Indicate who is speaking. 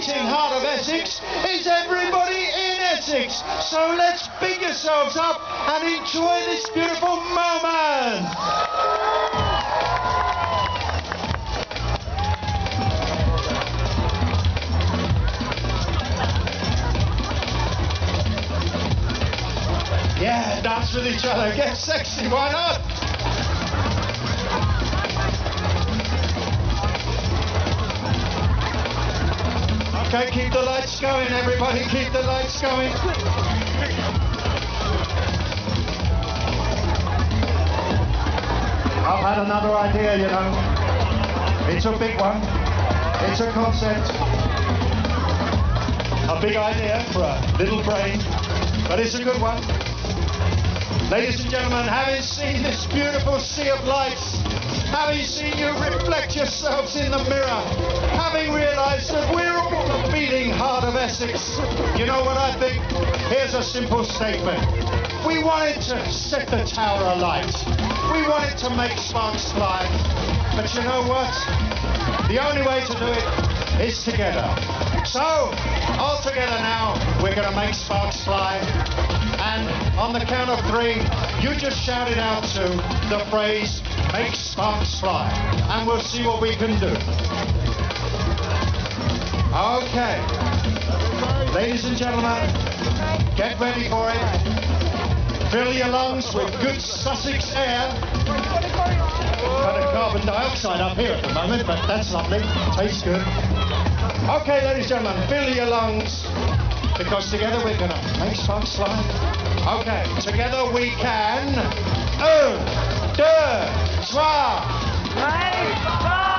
Speaker 1: beating heart of Essex is everybody in Essex. So let's big yourselves up and enjoy this beautiful moment. Yeah, dance with each other, get sexy, why not? Okay, keep the lights going, everybody, keep the lights going. I've had another idea, you know. It's a big one. It's a concept. A big idea for a little brain, but it's a good one. Ladies and gentlemen, having seen this beautiful sea of lights, having seen you reflect yourselves in the mirror, having realised that we're all the beating heart of Essex, you know what I think? Here's a simple statement. We wanted to set the tower alight. We wanted to make sparks fly. But you know what? The only way to do it is together. So, all together now, we're going to make sparks fly. And on the count of 3, you just shout it out to the phrase, make sparks fly. And we'll see what we can do. Okay. Ladies and gentlemen, get ready for it. Fill your lungs with good Sussex air. Got a carbon dioxide up here at the moment, but that's lovely. Tastes good. Okay, ladies and gentlemen, fill your lungs, because together we're going to make sparks fly. Okay, together we can. 1, 2, 3.